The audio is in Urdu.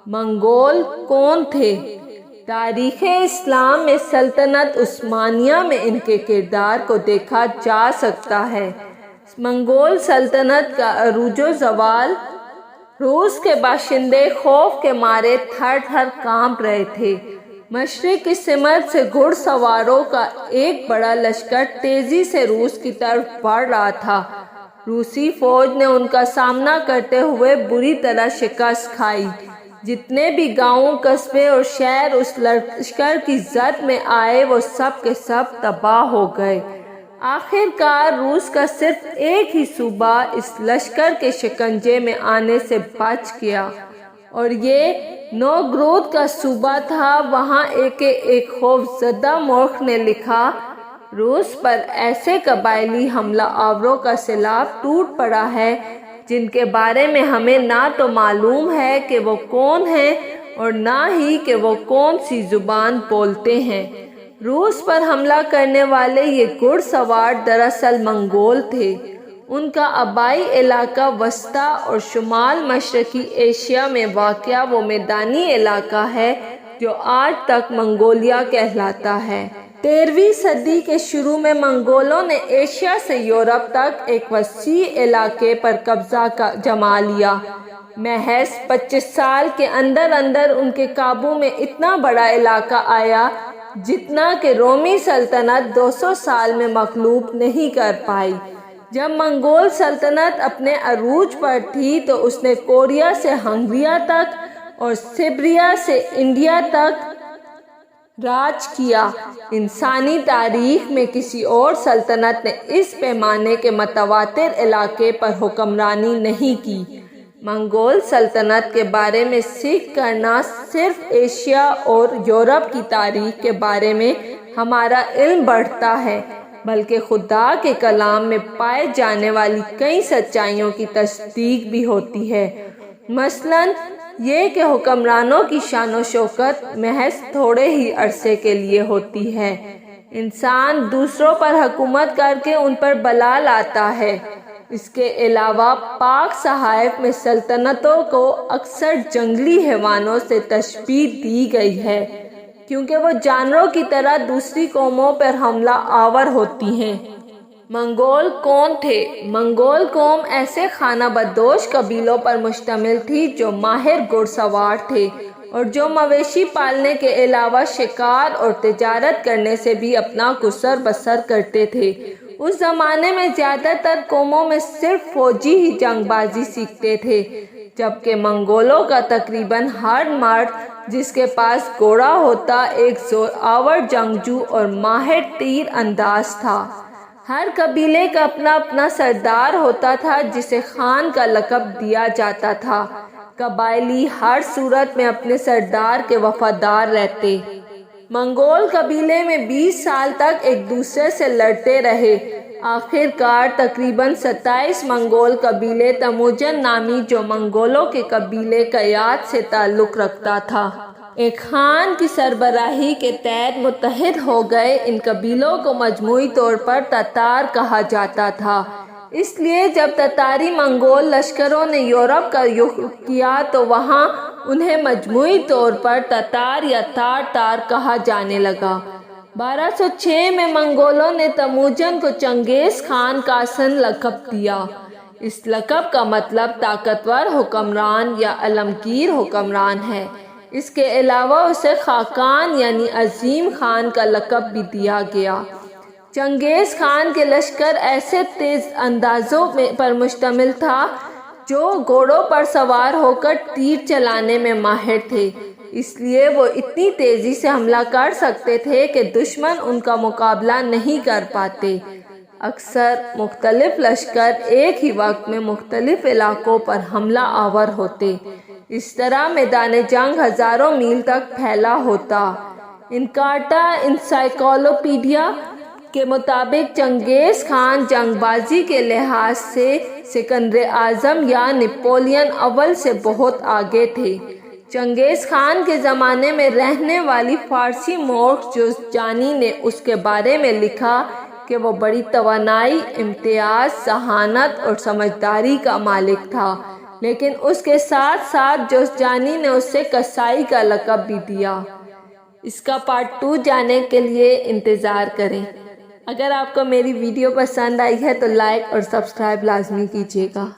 منگول کون تھے؟ تاریخ اسلام میں سلطنت عثمانیہ میں ان کے کردار کو دیکھا جا سکتا ہے۔ منگول سلطنت کا عروج و زوال، روس کے باشندے خوف کے مارے تھر تھر کانپ رہے تھے۔ مشرق کی سمت سے گھڑ سواروں کا ایک بڑا لشکر تیزی سے روس کی طرف بڑھ رہا تھا۔ روسی فوج نے ان کا سامنا کرتے ہوئے بری طرح شکست کھائی۔ جتنے بھی گاؤں، قصبے اور شہر اس لشکر کی زد میں آئے وہ سب کے سب تباہ ہو گئے۔ آخر کار روس کا صرف ایک ہی صوبہ اس لشکر کے شکنجے میں آنے سے بچ گیا، اور یہ نوگورود کا صوبہ تھا۔ وہاں ایک خوف زدہ مورخ نے لکھا، روس پر ایسے قبائلی حملہ آوروں کا سیلاب ٹوٹ پڑا ہے جن کے بارے میں ہمیں نہ تو معلوم ہے کہ وہ کون ہیں اور نہ ہی کہ وہ کون سی زبان بولتے ہیں۔ روس پر حملہ کرنے والے یہ گھڑ سوار دراصل منگول تھے۔ ان کا آبائی علاقہ وسطی اور شمال مشرقی ایشیا میں واقع وہ میدانی علاقہ ہے جو آج تک منگولیا کہلاتا ہے۔ 13ویں صدی کے شروع میں منگولوں نے ایشیا سے یورپ تک ایک وسیع علاقے پر قبضہ جما لیا۔ محض 25 سال کے اندر ان کے قابو میں اتنا بڑا علاقہ آیا جتنا کہ رومی سلطنت 200 سال میں مغلوب نہیں کر پائی۔ جب منگول سلطنت اپنے عروج پر تھی تو اس نے کوریا سے ہنگریا تک اور سبریا سے انڈیا تک راج کیا۔ انسانی تاریخ میں کسی اور سلطنت نے اس پیمانے کے متواتر علاقے پر حکمرانی نہیں کی۔ منگول سلطنت کے بارے میں سیکھ کرنا صرف ایشیا اور یورپ کی تاریخ کے بارے میں ہمارا علم بڑھتا ہے، بلکہ خدا کے کلام میں پائے جانے والی کئی سچائیوں کی تصدیق بھی ہوتی ہے۔ مثلاً یہ کہ حکمرانوں کی شان و شوکت محض تھوڑے ہی عرصے کے لیے ہوتی ہے۔ انسان دوسروں پر حکومت کر کے ان پر بلا لاتا ہے۔ اس کے علاوہ پاک صحائف میں سلطنتوں کو اکثر جنگلی حیوانوں سے تشبیہ دی گئی ہے، کیونکہ وہ جانوروں کی طرح دوسری قوموں پر حملہ آور ہوتی ہیں۔ منگول کون تھے؟ منگول قوم ایسے خانہ بدوش قبیلوں پر مشتمل تھی جو ماہر گھڑ سوار تھے اور جو مویشی پالنے کے علاوہ شکار اور تجارت کرنے سے بھی اپنا گزر بسر کرتے تھے۔ اس زمانے میں زیادہ تر قوموں میں صرف فوجی ہی جنگ بازی سیکھتے تھے، جبکہ منگولوں کا تقریباً ہر مرد جس کے پاس گھوڑا ہوتا ایک زور آور جنگجو اور ماہر تیر انداز تھا۔ ہر قبیلے کا اپنا سردار ہوتا تھا جسے خان کا لقب دیا جاتا تھا۔ قبائلی ہر صورت میں اپنے سردار کے وفادار رہتے۔ منگول قبیلے میں 20 سال تک ایک دوسرے سے لڑتے رہے۔ آخر کار تقریباً 27 منگول قبیلے تموجن نامی جو منگولوں کے قبیلے کیات سے تعلق رکھتا تھا، ایک خان کی سربراہی کے تحت متحد ہو گئے۔ ان قبیلوں کو مجموعی طور پر تتار کہا جاتا تھا، اس لیے جب تتاری منگول لشکروں نے یورپ کا رخ کیا تو وہاں انہیں مجموعی طور پر تتار یا تار کہا جانے لگا۔ 1206 میں منگولوں نے تموجن کو چنگیز خان قاسن لقب دیا۔ اس لقب کا مطلب طاقتور حکمران یا عالمگیر حکمران ہے۔ اس کے علاوہ اسے خاقان یعنی عظیم خان کا لقب بھی دیا گیا۔ چنگیز خان کے لشکر ایسے تیز اندازوں پر مشتمل تھا جو گھوڑوں پر سوار ہو کر تیر چلانے میں ماہر تھے، اس لیے وہ اتنی تیزی سے حملہ کر سکتے تھے کہ دشمن ان کا مقابلہ نہیں کر پاتے۔ اکثر مختلف لشکر ایک ہی وقت میں مختلف علاقوں پر حملہ آور ہوتے، اس طرح میدان جنگ ہزاروں میل تک پھیلا ہوتا۔ انکارٹا انسائکلوپیڈیا کے مطابق چنگیز خان جنگ بازی کے لحاظ سے سکندر اعظم یا نپولین اول سے بہت آگے تھے۔ چنگیز خان کے زمانے میں رہنے والی فارسی مورخ جوزجانی نے اس کے بارے میں لکھا کہ وہ بڑی توانائی، امتیاز، ذہانت اور سمجھداری کا مالک تھا، لیکن اس کے ساتھ ساتھ جوزجانی نے اس سے کسائی کا لقب بھی دیا۔ اس کا پارٹ 2 جاننے کے لیے انتظار کریں۔ اگر آپ کو میری ویڈیو پسند آئی ہے تو لائک اور سبسکرائب لازمی کیجیے گا۔